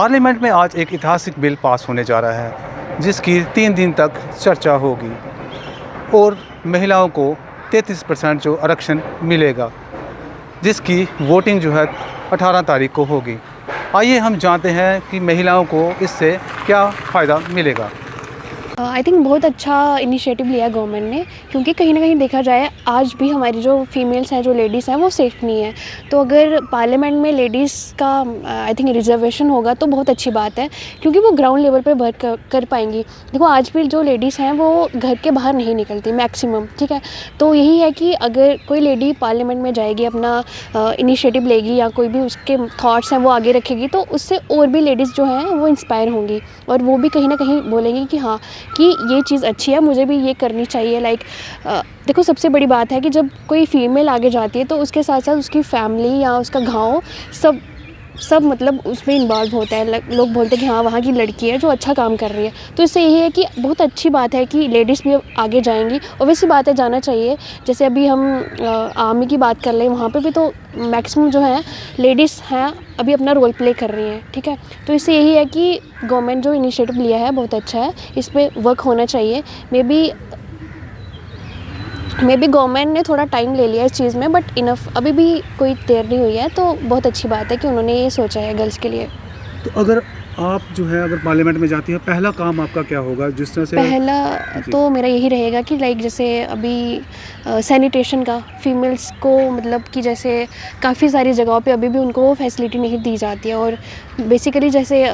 Parliament में आज एक ऐतिहासिक बिल पास होने जा रहा है जिसकी 3 दिन तक चर्चा होगी और महिलाओं को 33% जो आरक्षण मिलेगा, जिसकी वोटिंग जो है 18 तारीख को होगी। आइए हम जानते हैं कि महिलाओं को इससे क्या फ़ायदा मिलेगा। आई थिंक बहुत अच्छा इनिशिएटिव लिया गवर्नमेंट ने, क्योंकि कहीं ना कहीं देखा जाए आज भी हमारी जो फीमेल्स हैं, जो लेडीज़ हैं, वो सेफ़ नहीं है। तो अगर पार्लियामेंट में लेडीज़ का आई थिंक रिजर्वेशन होगा तो बहुत अच्छी बात है, क्योंकि वो ग्राउंड लेवल पे वर्क कर पाएंगी। देखो आज भी जो लेडीज़ हैं वो घर के बाहर नहीं निकलती मैक्सिमम, ठीक है। तो यही है कि अगर कोई लेडी पार्लियामेंट में जाएगी, अपना इनिशिएटिव लेगी या कोई भी उसके थाट्स हैं वो आगे रखेगी, तो उससे और भी लेडीज़ जो हैं वो इंस्पायर होंगी और वो भी कहीं ना कहीं बोलेंगी कि हाँ कि ये चीज़ अच्छी है, मुझे भी ये करनी चाहिए। देखो सबसे बड़ी बात है कि जब कोई फीमेल आगे जाती है तो उसके साथ साथ उसकी फैमिली या उसका गांव सब मतलब उसमें इन्वॉल्व होता है। लोग बोलते हैं कि हाँ वहाँ की लड़की है जो अच्छा काम कर रही है। तो इससे यही है कि बहुत अच्छी बात है कि लेडीज़ भी आगे जाएंगी और वैसी बात है जाना चाहिए। जैसे अभी हम आर्मी की बात कर लें, वहाँ पे भी तो मैक्सिमम जो है लेडीज़ हैं अभी अपना रोल प्ले कर रही हैं, ठीक है। तो इससे यही है कि गवर्नमेंट जो इनिशिएटिव लिया है बहुत अच्छा है, इस पर वर्क होना चाहिए। मे बी गवर्नमेंट ने थोड़ा टाइम ले लिया इस चीज़ में, बट इनफ अभी भी कोई देर नहीं हुई है। तो बहुत अच्छी बात है कि उन्होंने ये सोचा है गर्ल्स के लिए। तो अगर आप जो है अगर पार्लियामेंट में जाती हैं, पहला काम आपका क्या होगा? जिस तरह से पहला तो मेरा यही रहेगा कि जैसे अभी सैनिटेशन का फीमेल्स को, मतलब कि जैसे काफ़ी सारी जगहों पे अभी भी उनको वो फैसिलिटी नहीं दी जाती है। और बेसिकली जैसे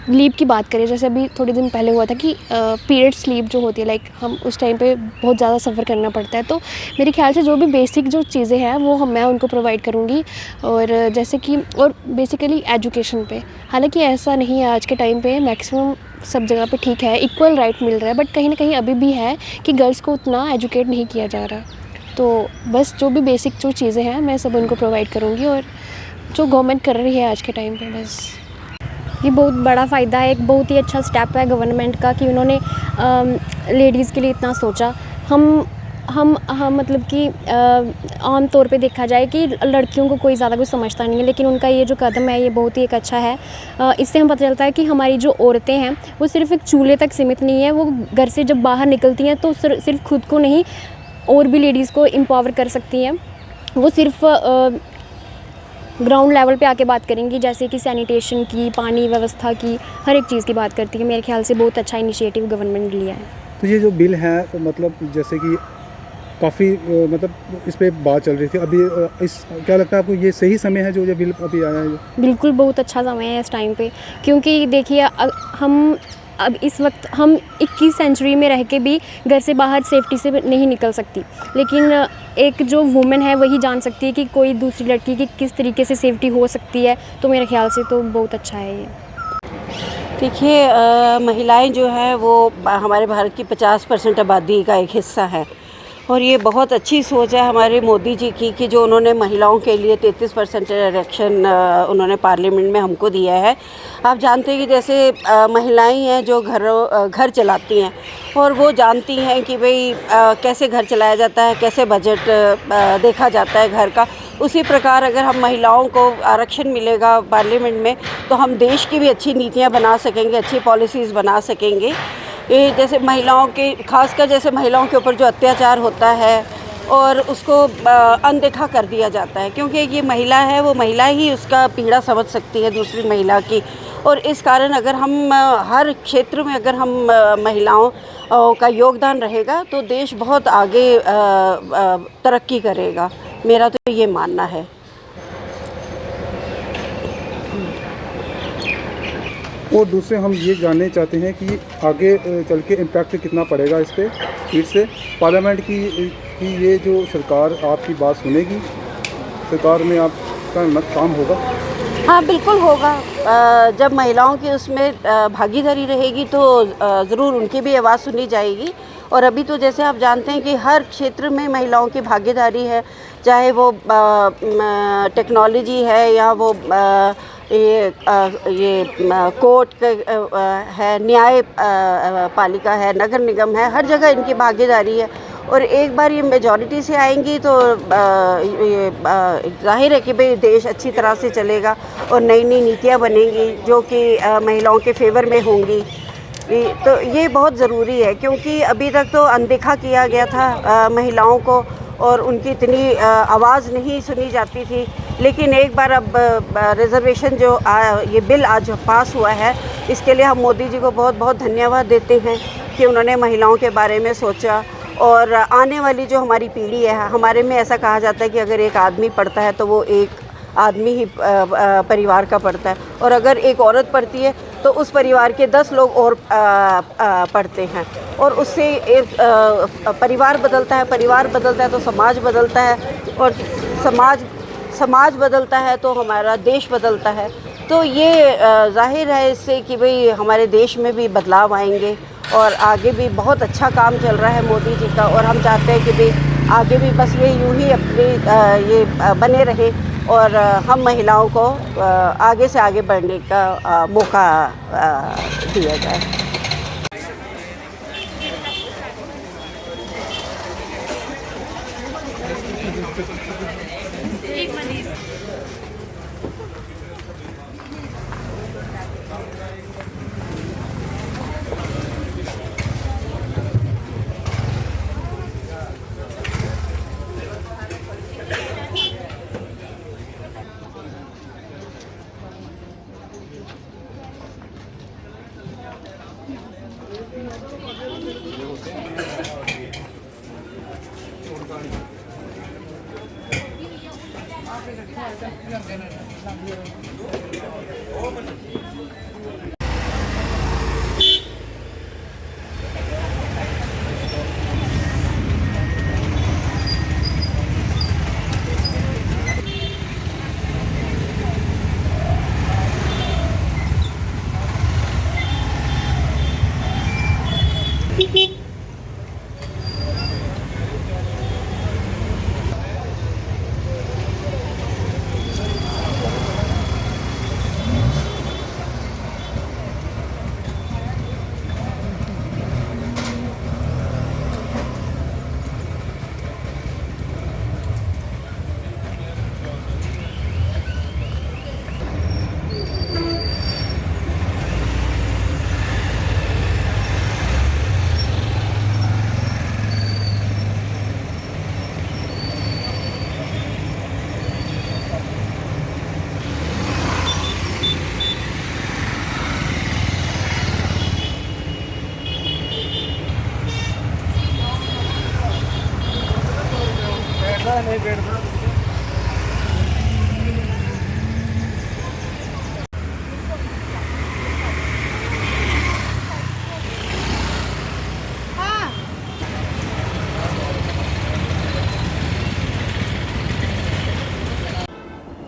लीव की बात करें, जैसे अभी थोड़े दिन पहले हुआ था कि पीरियड्स लीव जो होती है, हम उस टाइम पे बहुत ज़्यादा सफ़र करना पड़ता है। तो मेरे ख्याल से जो भी बेसिक जो चीज़ें हैं वो मैं उनको प्रोवाइड करूँगी। और जैसे कि और बेसिकली एजुकेशन पे, हालांकि ऐसा नहीं है आज के टाइम पे, मैक्सिमम सब जगह पे ठीक है, इक्वल राइट मिल रहा है, बट कहीं ना कहीं अभी भी है कि गर्ल्स को उतना एजुकेट नहीं किया जा रहा। तो बस जो भी बेसिक जो चीज़ें हैं मैं सब उनको प्रोवाइड करूँगी, और जो गवर्नमेंट कर रही है आज के टाइम पे, बस ये बहुत बड़ा फ़ायदा है। एक बहुत ही अच्छा स्टेप है गवर्नमेंट का कि उन्होंने लेडीज़ के लिए इतना सोचा। हम मतलब कि आम तौर पे देखा जाए कि लड़कियों को कोई ज़्यादा कुछ समझता नहीं है, लेकिन उनका ये जो कदम है ये बहुत ही एक अच्छा है। इससे हम पता चलता है कि हमारी जो औरतें हैं वो सिर्फ़ एक चूल्हे तक सीमित नहीं है। वो घर से जब बाहर निकलती हैं तो सिर्फ खुद को नहीं और भी लेडीज़ को एम्पावर कर सकती हैं। वो सिर्फ ग्राउंड लेवल पे आके बात करेंगी, जैसे कि सैनिटेशन की, पानी व्यवस्था की, हर एक चीज़ की बात करती है। मेरे ख्याल से बहुत अच्छा इनिशिएटिव गवर्नमेंट ने लिया है। तो ये जो बिल है मतलब जैसे कि काफ़ी मतलब इस पे बात चल रही थी अभी, इस क्या लगता है आपको ये सही समय है जो ये बिल अभी आया है? बिल्कुल बहुत अच्छा समय है इस टाइम पे, क्योंकि देखिए हम अब इस वक्त हम 21वीं सेंचुरी में रह के भी घर से बाहर सेफ्टी से नहीं निकल सकती, लेकिन एक जो वुमेन है वही जान सकती है कि कोई दूसरी लड़की की किस तरीके से सेफ्टी हो सकती है। तो मेरे ख्याल से तो बहुत अच्छा है ये। देखिए महिलाएं जो हैं वो हमारे भारत की 50% आबादी का एक हिस्सा है, और ये बहुत अच्छी सोच है हमारे मोदी जी की कि जो उन्होंने महिलाओं के लिए 33% आरक्षण उन्होंने पार्लियामेंट में हमको दिया है। आप जानते हैं कि जैसे महिलाएं हैं जो घर चलाती हैं और वो जानती हैं कि भाई कैसे घर चलाया जाता है, कैसे बजट देखा जाता है घर का। उसी प्रकार अगर हम महिलाओं को आरक्षण मिलेगा पार्लियामेंट में तो हम देश की भी अच्छी नीतियाँ बना सकेंगे, अच्छी पॉलिसीज़ बना सकेंगे। ये जैसे महिलाओं के, खासकर जैसे महिलाओं के ऊपर जो अत्याचार होता है और उसको अनदेखा कर दिया जाता है, क्योंकि ये महिला है, वो महिला ही उसका पीड़ा समझ सकती है दूसरी महिला की। और इस कारण अगर हम हर क्षेत्र में अगर हम महिलाओं का योगदान रहेगा तो देश बहुत आगे तरक्की करेगा, मेरा तो ये मानना है। और दूसरे हम ये जानना चाहते हैं कि आगे चल के इम्पैक्ट कितना पड़ेगा इस पर, फिर से पार्लियामेंट की ये जो सरकार आपकी बात सुनेगी, सरकार में आपका काम होगा? हाँ बिल्कुल होगा। जब महिलाओं की उसमें भागीदारी रहेगी तो ज़रूर उनकी भी आवाज़ सुनी जाएगी। और अभी तो जैसे आप जानते हैं कि हर क्षेत्र में महिलाओं की भागीदारी है, चाहे वो टेक्नोलॉजी है या वो ये कोर्ट है, न्याय पालिका है, नगर निगम है, हर जगह इनकी भागीदारी है। और एक बार ये मेजॉरिटी से आएंगी तो ये जाहिर है कि भाई देश अच्छी तरह से चलेगा और नई नई नीतियाँ बनेंगी जो कि महिलाओं के फेवर में होंगी। तो ये बहुत ज़रूरी है, क्योंकि अभी तक तो अनदेखा किया गया था महिलाओं को और उनकी इतनी आवाज़ नहीं सुनी जाती थी। लेकिन एक बार अब रिज़र्वेशन जो ये बिल आज पास हुआ है, इसके लिए हम मोदी जी को बहुत बहुत धन्यवाद देते हैं कि उन्होंने महिलाओं के बारे में सोचा। और आने वाली जो हमारी पीढ़ी है, हमारे में ऐसा कहा जाता है कि अगर एक आदमी पढ़ता है तो वो एक आदमी ही परिवार का पढ़ता है, और अगर एक औरत पढ़ती है तो उस परिवार के 10 लोग और पढ़ते हैं, और उससे एक परिवार बदलता है, परिवार बदलता है तो समाज बदलता है, और समाज बदलता है तो हमारा देश बदलता है। तो ये जाहिर है इससे कि भाई हमारे देश में भी बदलाव आएंगे, और आगे भी बहुत अच्छा काम चल रहा है मोदी जी का, और हम चाहते हैं कि भाई आगे भी बस ये यूं ही अपने ये बने रहे और हम महिलाओं को आगे से आगे बढ़ने का मौका दिया जाए।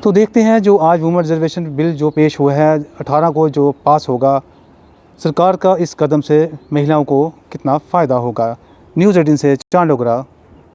तो देखते हैं जो आज वुमेन रिजर्वेशन बिल जो पेश हुआ है 18 को जो पास होगा, सरकार का इस कदम से महिलाओं को कितना फ़ायदा होगा। न्यूज़ 18 से चांद डोगरा।